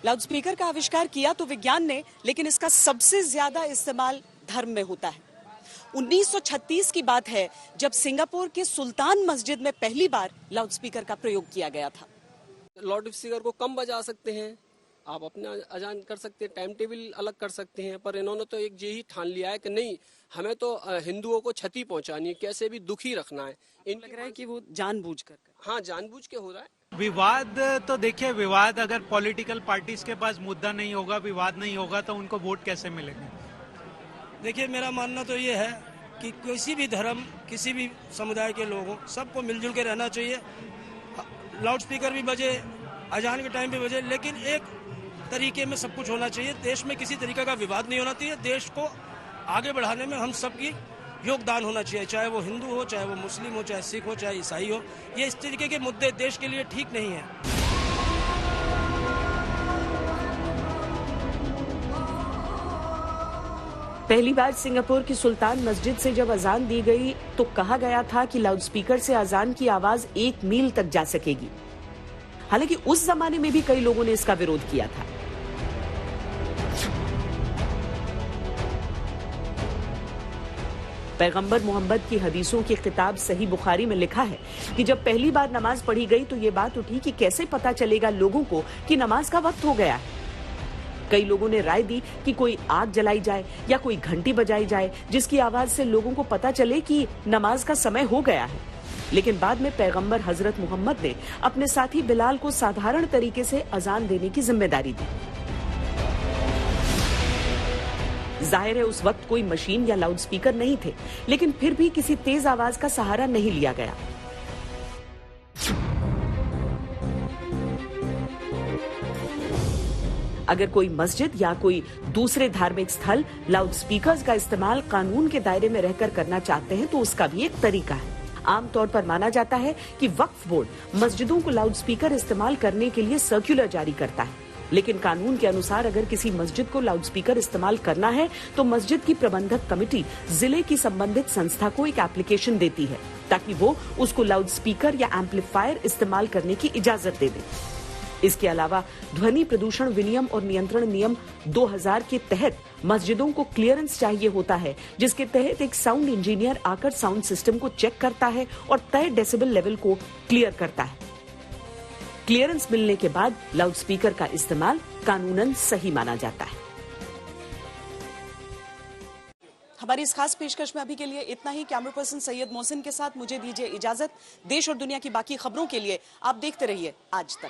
Loudspeaker का आविष्कार किया तो विज्ञान ने, लेकिन इसका सबसे ज्यादा इस्तेमाल धर्म में होता है। 1936 की बात है जब सिंगापुर के सुल्तान मस्जिद में पहली बार लाउडस्पीकर का प्रयोग किया गया था। लाउड स्पीकर को कम बजा सकते हैं, आप अपना अजान कर सकते हैं, टाइम टेबल अलग कर सकते हैं, पर इन्होंने तो एक यही ठान लिया है कि नहीं, हमें तो हिंदुओं को क्षति पहुंचानी है, कैसे भी दुखी रखना है। इन लग रहा है कि वो जानबूझकर। हाँ, जानबूझ के हो रहा है। विवाद तो देखिए, विवाद अगर पॉलिटिकल पार्टीज के पास मुद्दा नहीं होगा, विवाद नहीं होगा, तो उनको वोट कैसे मिलेंगे? देखिए, मेरा मानना तो ये है कि किसी भी धर्म, किसी भी समुदाय के लोगों, सबको मिलजुल के रहना चाहिए। लाउड स्पीकर भी बजे, अजान के टाइम भी बजे, लेकिन एक तरीके में सब कुछ होना चाहिए। देश में किसी तरीके का विवाद नहीं होना चाहिए। देश को आगे बढ़ाने में हम सबकी योगदान होना चाहिए, चाहे वो हिंदू हो, चाहे वो मुस्लिम हो, चाहे सिख हो, चाहे ईसाई हो। ये इस तरीके के मुद्दे देश के लिए ठीक नहीं है। पहली बार सिंगापुर की सुल्तान मस्जिद से जब अजान दी गई तो कहा गया था कि लाउडस्पीकर से अजान की आवाज 1 मील तक जा सकेगी। हालांकि उस जमाने में भी कई लोगों ने इसका विरोध किया था। पैगंबर मोहम्मद की हदीसों की किताब सही बुखारी में लिखा है कि जब पहली बार नमाज पढ़ी गई तो ये बात उठी कि कैसे पता चलेगा लोगों को कि नमाज का वक्त हो गया है। कई लोगों ने राय दी कि कोई आग जलाई जाए या कोई घंटी बजाई जाए जिसकी आवाज से लोगों को पता चले कि नमाज का समय हो गया है। लेकिन बाद में पैगंबर हजरत मोहम्मद ने अपने साथी बिलाल को साधारण तरीके से अजान देने की जिम्मेदारी दी। जाहिर है उस वक्त कोई मशीन या लाउडस्पीकर नहीं थे, लेकिन फिर भी किसी तेज आवाज का सहारा नहीं लिया गया। अगर कोई मस्जिद या कोई दूसरे धार्मिक स्थल लाउडस्पीकर्स का इस्तेमाल कानून के दायरे में रहकर करना चाहते हैं तो उसका भी एक तरीका है। आमतौर पर माना जाता है कि वक्फ बोर्ड मस्जिदों को लाउडस्पीकर इस्तेमाल करने के लिए सर्कुलर जारी करता है, लेकिन कानून के अनुसार अगर किसी मस्जिद को लाउडस्पीकर इस्तेमाल करना है तो मस्जिद की प्रबंधक कमेटी जिले की संबंधित संस्था को एक एप्लीकेशन देती है ताकि वो उसको लाउडस्पीकर या एम्पलीफायर इस्तेमाल करने की इजाजत दे दे। इसके अलावा ध्वनि प्रदूषण विनियम और नियंत्रण नियम 2000 के तहत मस्जिदों को क्लियरेंस चाहिए होता है, जिसके तहत एक साउंड इंजीनियर आकर साउंड सिस्टम को चेक करता है और तय डेसिबल लेवल को क्लियर करता है। क्लियरेंस मिलने के बाद लाउडस्पीकर का इस्तेमाल कानूनन सही माना जाता है। हमारी इस खास पेशकश में अभी के लिए इतना ही। कैमरा पर्सन सैयद मोहसिन के साथ मुझे दीजिए इजाजत। देश और दुनिया की बाकी खबरों के लिए आप देखते रहिए आज तक।